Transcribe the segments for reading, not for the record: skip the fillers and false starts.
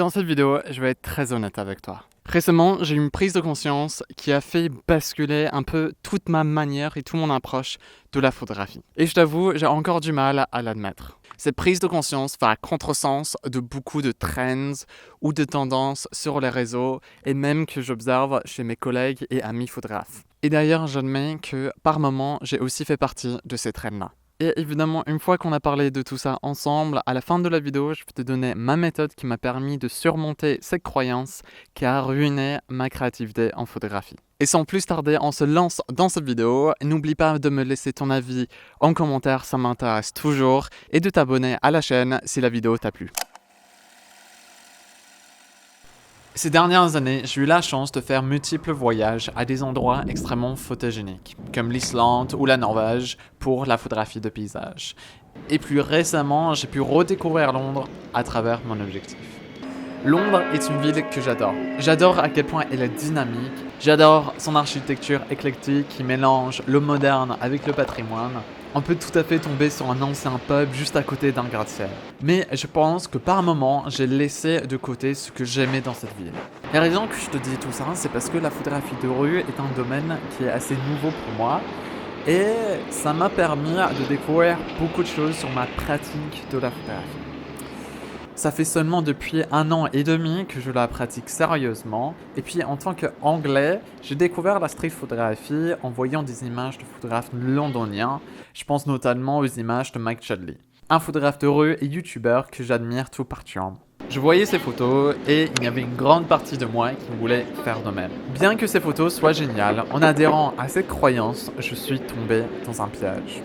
Dans cette vidéo, je vais être très honnête avec toi. Récemment, j'ai eu une prise de conscience qui a fait basculer un peu toute ma manière et toute mon approche de la photographie. Et je t'avoue, j'ai encore du mal à l'admettre. Cette prise de conscience va à contresens de beaucoup de trends ou de tendances sur les réseaux et même que j'observe chez mes collègues et amis photographes. Et d'ailleurs, j'admets que par moments, j'ai aussi fait partie de ces trends-là. Et évidemment, une fois qu'on a parlé de tout ça ensemble, à la fin de la vidéo, je vais te donner ma méthode qui m'a permis de surmonter cette croyance qui a ruiné ma créativité en photographie. Et sans plus tarder, on se lance dans cette vidéo. N'oublie pas de me laisser ton avis en commentaire, ça m'intéresse toujours, et de t'abonner à la chaîne si la vidéo t'a plu. Ces dernières années, j'ai eu la chance de faire multiples voyages à des endroits extrêmement photogéniques, comme l'Islande ou la Norvège pour la photographie de paysage. Et plus récemment, j'ai pu redécouvrir Londres à travers mon objectif. Londres est une ville que j'adore. J'adore à quel point elle est dynamique. J'adore son architecture éclectique qui mélange le moderne avec le patrimoine. On peut tout à fait tomber sur un ancien pub juste à côté d'un gratte-ciel. Mais je pense que par moments, j'ai laissé de côté ce que j'aimais dans cette ville. La raison que je te dis tout ça, c'est parce que la photographie de rue est un domaine qui est assez nouveau pour moi. Et ça m'a permis de découvrir beaucoup de choses sur ma pratique de la photographie. Ça fait seulement depuis 1 an et demi que je la pratique sérieusement. Et puis en tant qu'anglais, j'ai découvert la street photographie en voyant des images de photographes londoniens. Je pense notamment aux images de Mike Chadley, un photographe de rue et youtubeur que j'admire tout particulièrement. Je voyais ces photos et il y avait une grande partie de moi qui voulait faire de même. Bien que ces photos soient géniales, en adhérant à cette croyance, je suis tombé dans un piège.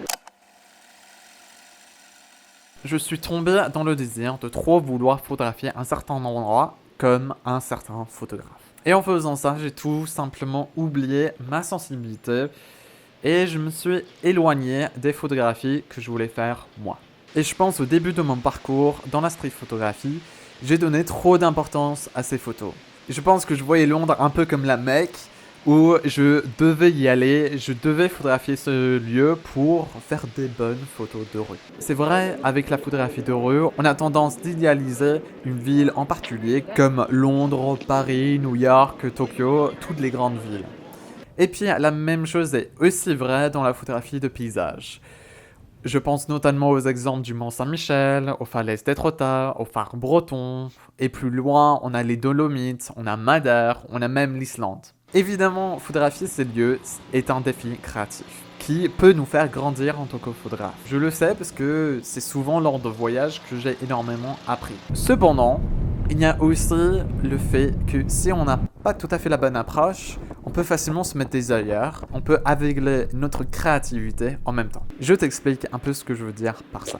Je suis tombé dans le désir de trop vouloir photographier un certain endroit comme un certain photographe. Et en faisant ça, j'ai tout simplement oublié ma sensibilité et je me suis éloigné des photographies que je voulais faire moi. Et je pense au début de mon parcours dans la street photographie, j'ai donné trop d'importance à ces photos. Je pense que je voyais Londres un peu comme la Mecque, où je devais y aller, je devais photographier ce lieu pour faire des bonnes photos de rue. C'est vrai, avec la photographie de rue, on a tendance d'idéaliser une ville en particulier, comme Londres, Paris, New York, Tokyo, toutes les grandes villes. Et puis la même chose est aussi vraie dans la photographie de paysage. Je pense notamment aux exemples du Mont Saint-Michel, aux falaises d'Étretat, aux phares bretons, et plus loin, on a les Dolomites, on a Madère, on a même l'Islande. Évidemment, photographier ces lieux est un défi créatif qui peut nous faire grandir en tant que photographe. Je le sais parce que c'est souvent lors de voyages que j'ai énormément appris. Cependant, il y a aussi le fait que si on n'a pas tout à fait la bonne approche, on peut facilement se mettre des œillères, on peut aveugler notre créativité en même temps. Je t'explique un peu ce que je veux dire par ça.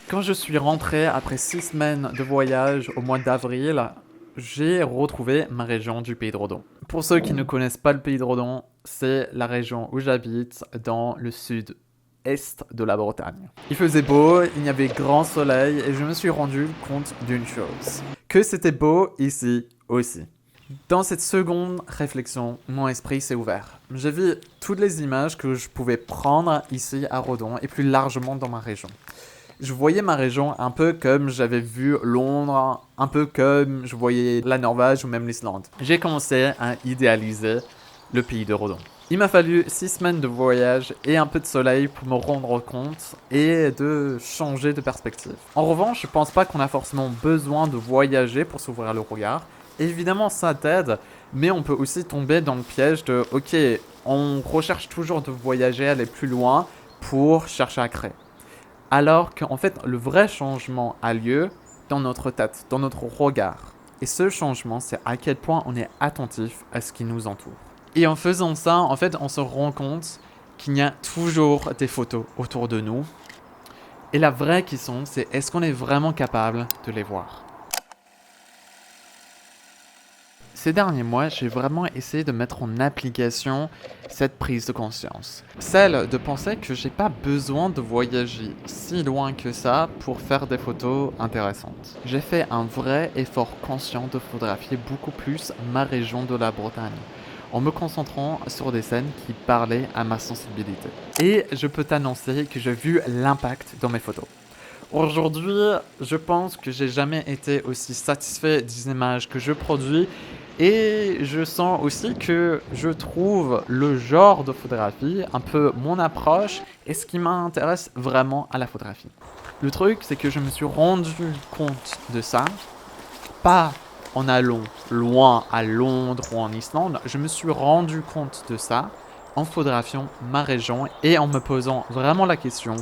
Quand je suis rentré après 6 semaines de voyage au mois d'avril, j'ai retrouvé ma région du Pays de Redon. Pour ceux qui ne connaissent pas le Pays de Redon, c'est la région où j'habite dans le sud-est de la Bretagne. Il faisait beau, il y avait grand soleil et je me suis rendu compte d'une chose, que c'était beau ici aussi. Dans cette seconde réflexion, mon esprit s'est ouvert. J'ai vu toutes les images que je pouvais prendre ici à Redon et plus largement dans ma région. Je voyais ma région un peu comme j'avais vu Londres, un peu comme je voyais la Norvège ou même l'Islande. J'ai commencé à idéaliser le pays de Redon. Il m'a fallu 6 semaines de voyage et un peu de soleil pour me rendre compte et de changer de perspective. En revanche, je pense pas qu'on a forcément besoin de voyager pour s'ouvrir le regard. Évidemment, ça t'aide, mais on peut aussi tomber dans le piège de « Ok, on recherche toujours de voyager, aller plus loin pour chercher à créer. » Alors qu'en fait, le vrai changement a lieu dans notre tête, dans notre regard. Et ce changement, c'est à quel point on est attentif à ce qui nous entoure. Et en faisant ça, en fait, on se rend compte qu'il y a toujours des photos autour de nous. Et la vraie question, c'est est-ce qu'on est vraiment capable de les voir ? Ces derniers mois, j'ai vraiment essayé de mettre en application cette prise de conscience. Celle de penser que j'ai pas besoin de voyager si loin que ça pour faire des photos intéressantes. J'ai fait un vrai effort conscient de photographier beaucoup plus ma région de la Bretagne, en me concentrant sur des scènes qui parlaient à ma sensibilité. Et je peux t'annoncer que j'ai vu l'impact dans mes photos. Aujourd'hui, je pense que j'ai jamais été aussi satisfait des images que je produis et je sens aussi que je trouve le genre de photographie, un peu mon approche et ce qui m'intéresse vraiment à la photographie. Le truc, c'est que je me suis rendu compte de ça, pas en allant loin à Londres ou en Islande, je me suis rendu compte de ça en photographiant ma région et en me posant vraiment la question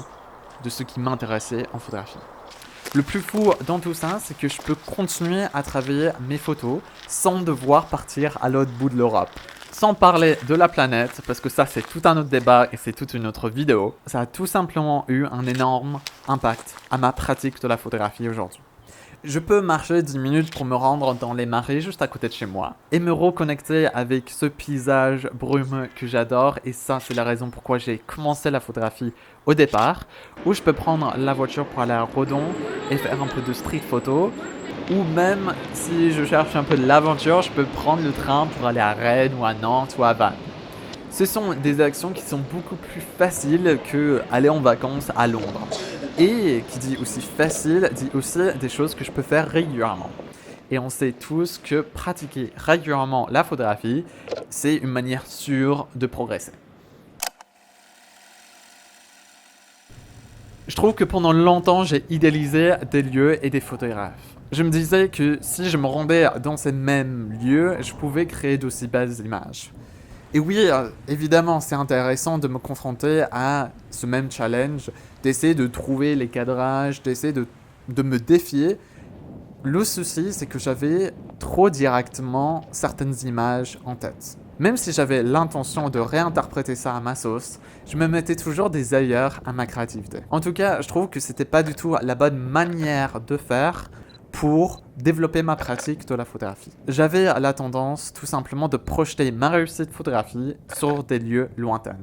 de ce qui m'intéressait en photographie. Le plus fou dans tout ça, c'est que je peux continuer à travailler mes photos sans devoir partir à l'autre bout de l'Europe. Sans parler de la planète, parce que ça c'est tout un autre débat et c'est toute une autre vidéo, ça a tout simplement eu un énorme impact à ma pratique de la photographie aujourd'hui. Je peux marcher 10 minutes pour me rendre dans les marais juste à côté de chez moi et me reconnecter avec ce paysage brumeux que j'adore, et ça c'est la raison pourquoi j'ai commencé la photographie au départ, où je peux prendre la voiture pour aller à Redon et faire un peu de street photo, ou même si je cherche un peu de l'aventure, je peux prendre le train pour aller à Rennes ou à Nantes ou à Vannes. Ce sont des actions qui sont beaucoup plus faciles que aller en vacances à Londres. Et qui dit aussi facile, dit aussi des choses que je peux faire régulièrement. Et on sait tous que pratiquer régulièrement la photographie, c'est une manière sûre de progresser. Je trouve que pendant longtemps, j'ai idéalisé des lieux et des photographes. Je me disais que si je me rendais dans ces mêmes lieux, je pouvais créer d'aussi belles images. Et oui, évidemment, c'est intéressant de me confronter à ce même challenge, d'essayer de trouver les cadrages, d'essayer de me défier. Le souci, c'est que j'avais trop directement certaines images en tête. Même si j'avais l'intention de réinterpréter ça à ma sauce, je me mettais toujours des ailleurs à ma créativité. En tout cas, je trouve que c'était pas du tout la bonne manière de faire pour développer ma pratique de la photographie. J'avais la tendance tout simplement de projeter ma réussite photographie sur des lieux lointains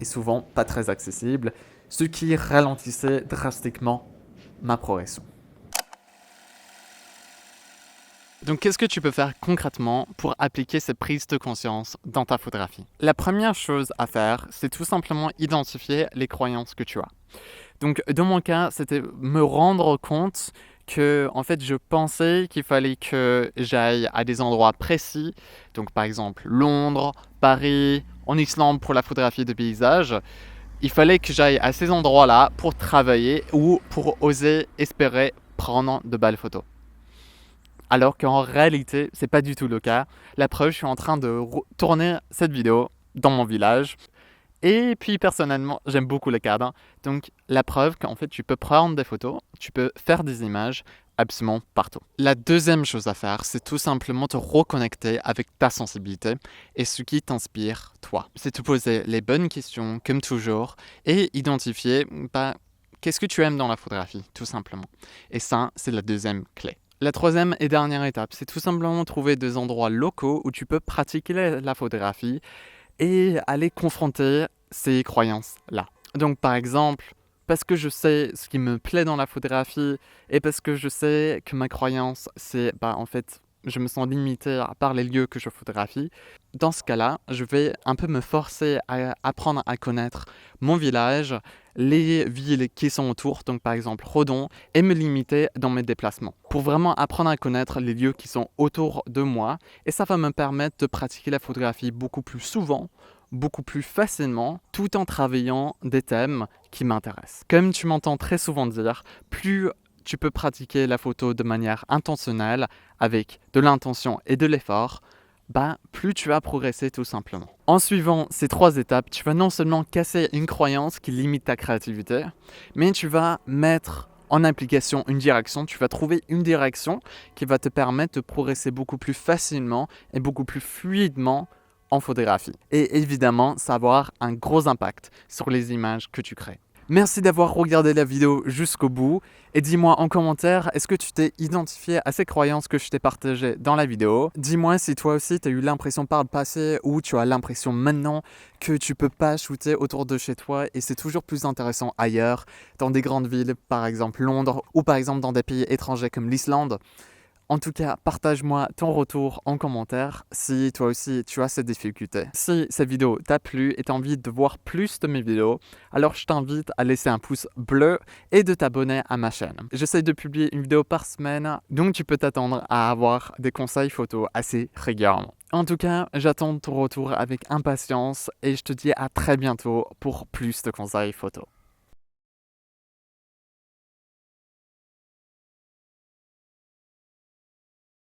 et souvent pas très accessibles, ce qui ralentissait drastiquement ma progression. Donc, qu'est-ce que tu peux faire concrètement pour appliquer cette prise de conscience dans ta photographie? La première chose à faire, c'est tout simplement identifier les croyances que tu as. Donc, dans mon cas, c'était me rendre compte que, en fait, je pensais qu'il fallait que j'aille à des endroits précis. Donc, par exemple, Londres, Paris, en Islande pour la photographie de paysage. Il fallait que j'aille à ces endroits-là pour travailler ou pour oser espérer prendre de belles photos. Alors qu'en réalité, c'est pas du tout le cas. La preuve, je suis en train de tourner cette vidéo dans mon village. Et puis personnellement, j'aime beaucoup les cadres. Donc la preuve qu'en fait, tu peux prendre des photos, tu peux faire des images absolument partout. La deuxième chose à faire, c'est tout simplement te reconnecter avec ta sensibilité et ce qui t'inspire toi. C'est te poser les bonnes questions, comme toujours, et identifier qu'est-ce que tu aimes dans la photographie, tout simplement. Et ça, c'est la deuxième clé. La troisième et dernière étape, c'est tout simplement trouver des endroits locaux où tu peux pratiquer la photographie et aller confronter ces croyances-là. Donc par exemple, parce que je sais ce qui me plaît dans la photographie et parce que je sais que ma croyance, c'est en fait, je me sens limité par les lieux que je photographie. Dans ce cas-là, je vais un peu me forcer à apprendre à connaître mon village, les villes qui sont autour, donc par exemple Redon, et me limiter dans mes déplacements pour vraiment apprendre à connaître les lieux qui sont autour de moi. Et ça va me permettre de pratiquer la photographie beaucoup plus souvent, beaucoup plus facilement, tout en travaillant des thèmes qui m'intéressent. Comme tu m'entends très souvent dire, plus tu peux pratiquer la photo de manière intentionnelle, avec de l'intention et de l'effort, plus tu vas progresser tout simplement. En suivant ces 3 étapes, tu vas non seulement casser une croyance qui limite ta créativité, mais tu vas mettre en application une direction, tu vas trouver une direction qui va te permettre de progresser beaucoup plus facilement et beaucoup plus fluidement en photographie. Et évidemment, ça va avoir un gros impact sur les images que tu crées. Merci d'avoir regardé la vidéo jusqu'au bout et dis-moi en commentaire, est-ce que tu t'es identifié à ces croyances que je t'ai partagées dans la vidéo? Dis-moi si toi aussi tu as eu l'impression par le passé ou tu as l'impression maintenant que tu peux pas shooter autour de chez toi et c'est toujours plus intéressant ailleurs, dans des grandes villes, par exemple Londres ou par exemple dans des pays étrangers comme l'Islande. En tout cas, partage-moi ton retour en commentaire si toi aussi tu as ces difficultés. Si cette vidéo t'a plu et t'as envie de voir plus de mes vidéos, alors je t'invite à laisser un pouce bleu et de t'abonner à ma chaîne. J'essaie de publier une vidéo par semaine, donc tu peux t'attendre à avoir des conseils photos assez régulièrement. En tout cas, j'attends ton retour avec impatience et je te dis à très bientôt pour plus de conseils photos.